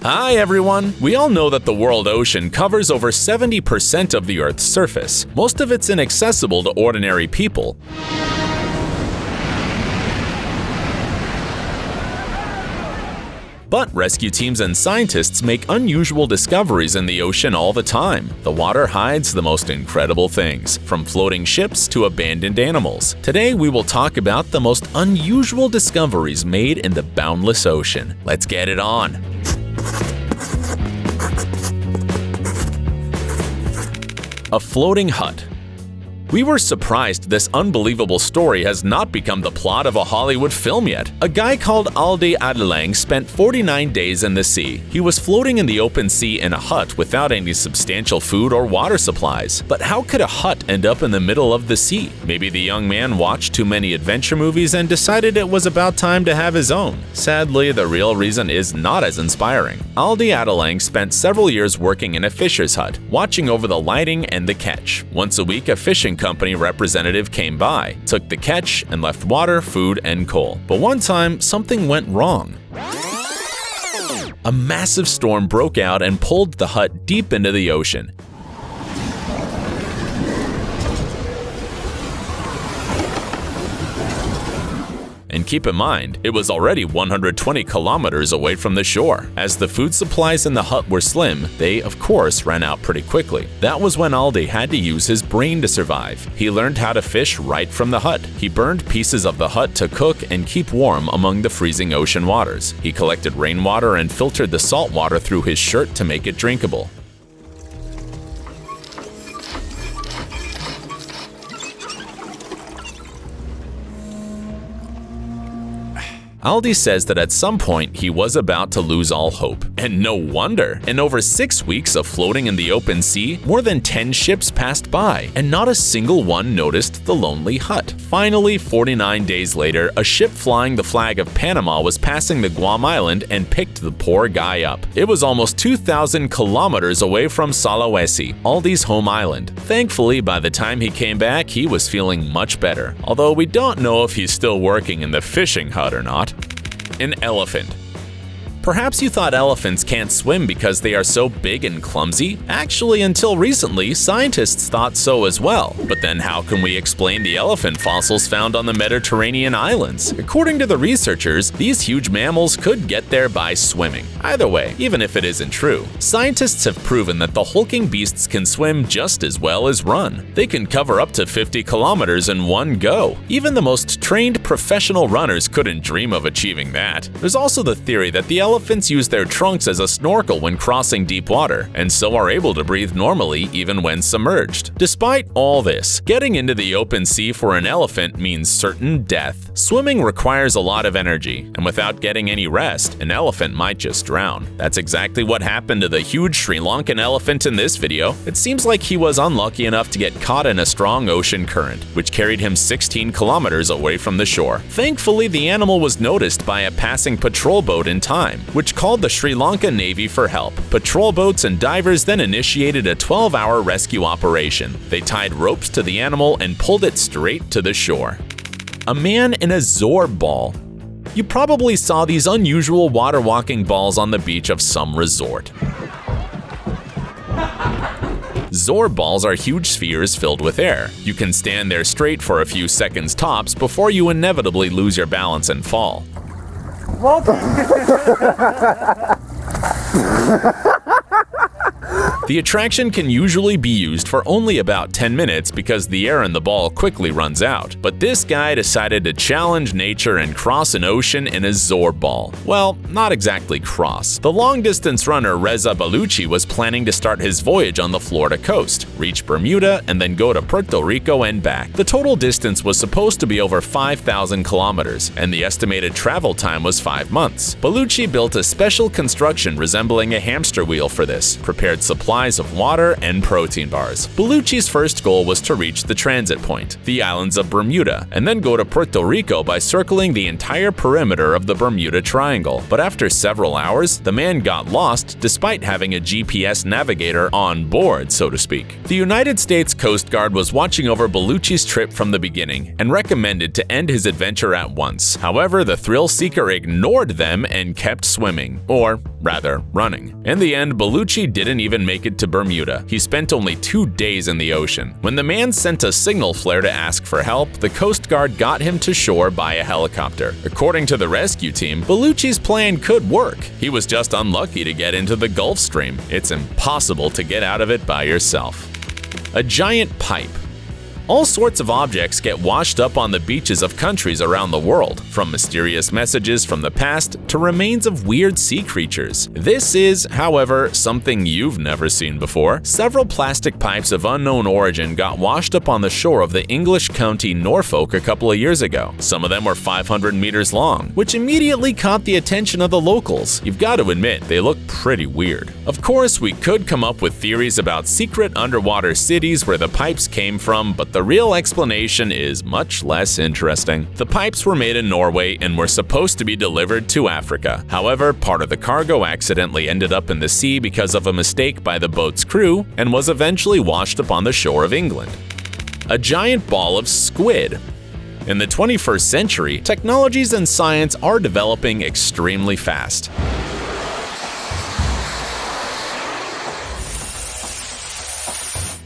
Hi everyone! We all know that the world ocean covers over 70% of the Earth's surface. Most of it's inaccessible to ordinary people. But rescue teams and scientists make unusual discoveries in the ocean all the time. The water hides the most incredible things, from floating ships to abandoned animals. Today we will talk about the most unusual discoveries made in the boundless ocean. Let's get it on! A floating hut. We were surprised this unbelievable story has not become the plot of a Hollywood film yet. A guy called Aldi Adelang spent 49 days in the sea. He was floating in the open sea in a hut without any substantial food or water supplies. But how could a hut end up in the middle of the sea? Maybe the young man watched too many adventure movies and decided it was about time to have his own. Sadly, the real reason is not as inspiring. Aldi Adelang spent several years working in a fisher's hut, watching over the lighting and the catch. Once a week, a fishing company representative came by, took the catch, and left water, food, and coal. But one time, something went wrong. A massive storm broke out and pulled the hut deep into the ocean. And keep in mind, it was already 120 kilometers away from the shore. As the food supplies in the hut were slim, they of course ran out pretty quickly. That was when Aldi had to use his brain to survive. He learned how to fish right from the hut. He burned pieces of the hut to cook and keep warm among the freezing ocean waters. He collected rainwater and filtered the salt water through his shirt to make it drinkable. Aldi says that at some point he was about to lose all hope. And no wonder! In over 6 weeks of floating in the open sea, more than 10 ships passed by, and not a single one noticed the lonely hut. Finally, 49 days later, a ship flying the flag of Panama was passing the Guam Island and picked the poor guy up. It was almost 2,000 kilometers away from Sulawesi, Aldi's home island. Thankfully, by the time he came back, he was feeling much better. Although we don't know if he's still working in the fishing hut or not. An elephant. Perhaps you thought elephants can't swim because they are so big and clumsy? Actually, until recently, scientists thought so as well. But then how can we explain the elephant fossils found on the Mediterranean islands? According to the researchers, these huge mammals could get there by swimming. Either way, even if it isn't true, scientists have proven that the hulking beasts can swim just as well as run. They can cover up to 50 kilometers in one go. Even the most trained professional runners couldn't dream of achieving that. There's also the theory that the elephants use their trunks as a snorkel when crossing deep water, and so are able to breathe normally even when submerged. Despite all this, getting into the open sea for an elephant means certain death. Swimming requires a lot of energy, and without getting any rest, an elephant might just drown. That's exactly what happened to the huge Sri Lankan elephant in this video. It seems like he was unlucky enough to get caught in a strong ocean current, which carried him 16 kilometers away from the shore. Thankfully, the animal was noticed by a passing patrol boat in time, which called the Sri Lanka Navy for help. Patrol boats and divers then initiated a 12-hour rescue operation. They tied ropes to the animal and pulled it straight to the shore. A man in a zorb ball. You probably saw these unusual water-walking balls on the beach of some resort. Zorb balls are huge spheres filled with air. You can stand there straight for a few seconds tops before you inevitably lose your balance and fall. The attraction can usually be used for only about 10 minutes because the air in the ball quickly runs out. But this guy decided to challenge nature and cross an ocean in a zorb ball. Well, not exactly cross. The long-distance runner Reza Baluchi was planning to start his voyage on the Florida coast, reach Bermuda, and then go to Puerto Rico and back. The total distance was supposed to be over 5,000 kilometers, and the estimated travel time was 5 months. Baluchi built a special construction resembling a hamster wheel for this, prepared supplies of water and protein bars. Baluchi's first goal was to reach the transit point, the islands of Bermuda, and then go to Puerto Rico by circling the entire perimeter of the Bermuda Triangle. But after several hours, the man got lost despite having a GPS navigator on board, so to speak. The United States Coast Guard was watching over Baluchi's trip from the beginning and recommended to end his adventure at once. However, the thrill seeker ignored them and kept swimming. Or rather, running. In the end, Bellucci didn't even make it to Bermuda. He spent only 2 days in the ocean. When the man sent a signal flare to ask for help, the Coast Guard got him to shore by a helicopter. According to the rescue team, Bellucci's plan could work. He was just unlucky to get into the Gulf Stream. It's impossible to get out of it by yourself. A giant pipe. All sorts of objects get washed up on the beaches of countries around the world, from mysterious messages from the past to remains of weird sea creatures. This is, however, something you've never seen before. Several plastic pipes of unknown origin got washed up on the shore of the English county Norfolk a couple of years ago. Some of them were 500 meters long, which immediately caught the attention of the locals. You've got to admit, they look pretty weird. Of course, we could come up with theories about secret underwater cities where the pipes came from, but the real explanation is much less interesting. The pipes were made in Norway and were supposed to be delivered to Africa. However, part of the cargo accidentally ended up in the sea because of a mistake by the boat's crew and was eventually washed up on the shore of England. A giant ball of squid. In the 21st century, technologies and science are developing extremely fast.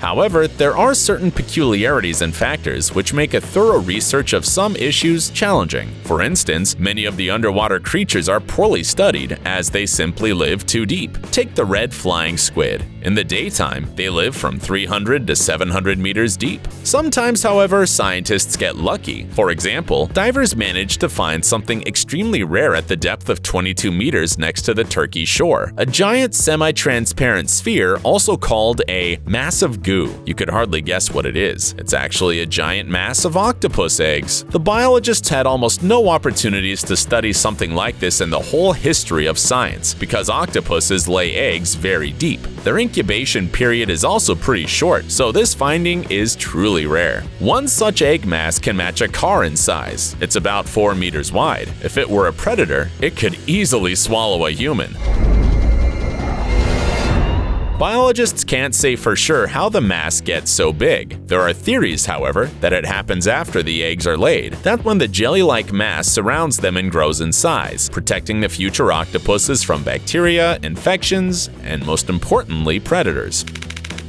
However, there are certain peculiarities and factors which make a thorough research of some issues challenging. For instance, many of the underwater creatures are poorly studied as they simply live too deep. Take the red flying squid. In the daytime, they live from 300 to 700 meters deep. Sometimes, however, scientists get lucky. For example, divers managed to find something extremely rare at the depth of 22 meters next to the Turkey shore. A giant semi-transparent sphere, also called a mass of goo. You could hardly guess what it is. It's actually a giant mass of octopus eggs. The biologists had almost no opportunities to study something like this in the whole history of science, because octopuses lay eggs very deep. Their incubation period is also pretty short, so this finding is truly rare. One such egg mass can match a car in size. It's about 4 meters wide. If it were a predator, it could easily swallow a human. Biologists can't say for sure how the mass gets so big. There are theories, however, that it happens after the eggs are laid. That's when the jelly-like mass surrounds them and grows in size, protecting the future octopuses from bacteria, infections, and most importantly, predators.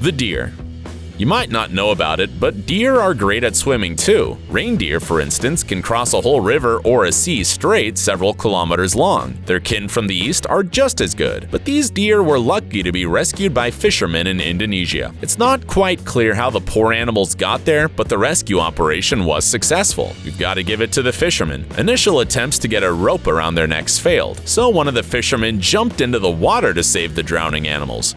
The deer. You might not know about it, but deer are great at swimming too. Reindeer, for instance, can cross a whole river or a sea straight several kilometers long. Their kin from the east are just as good, but these deer were lucky to be rescued by fishermen in Indonesia. It's not quite clear how the poor animals got there, but the rescue operation was successful. You've got to give it to the fishermen. Initial attempts to get a rope around their necks failed, so one of the fishermen jumped into the water to save the drowning animals.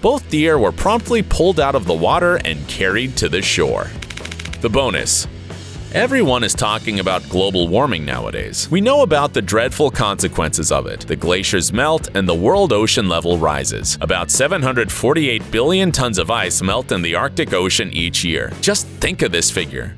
Both deer were promptly pulled out of the water and carried to the shore. The bonus. Everyone is talking about global warming nowadays. We know about the dreadful consequences of it. The glaciers melt and the world ocean level rises. About 748 billion tons of ice melt in the Arctic Ocean each year. Just think of this figure.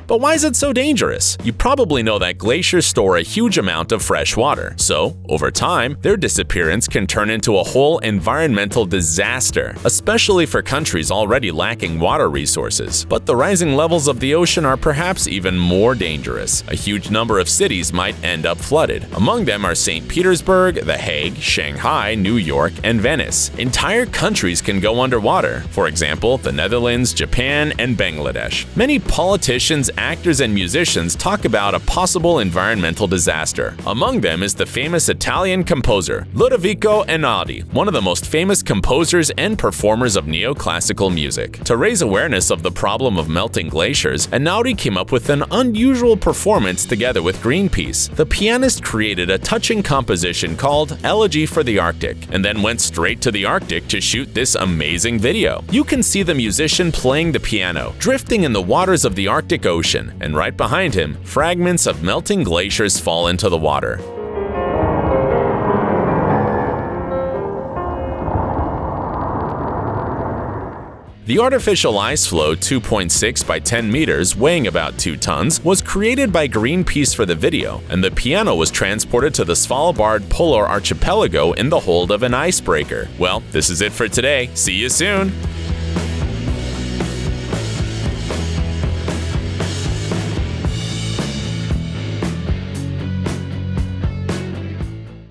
But why is it so dangerous? You probably know that glaciers store a huge amount of fresh water. So, over time, their disappearance can turn into a whole environmental disaster, especially for countries already lacking water resources. But the rising levels of the ocean are perhaps even more dangerous. A huge number of cities might end up flooded. Among them are St. Petersburg, The Hague, Shanghai, New York, and Venice. Entire countries can go underwater. For example, the Netherlands, Japan, and Bangladesh. Many politicians, actors, and musicians talk about a possible environmental disaster. Among them is the famous Italian composer Ludovico Einaudi, one of the most famous composers and performers of neoclassical music. To raise awareness of the problem of melting glaciers, Einaudi came up with an unusual performance together with Greenpeace. The pianist created a touching composition called Elegy for the Arctic, and then went straight to the Arctic to shoot this amazing video. You can see the musician playing the piano, drifting in the waters of the Arctic Ocean, and right behind him, fragments of melting glaciers fall into the water. The artificial ice floe 2.6 by 10 meters, weighing about 2 tons, was created by Greenpeace for the video, and the piano was transported to the Svalbard Polar Archipelago in the hold of an icebreaker. Well, this is it for today. See you soon!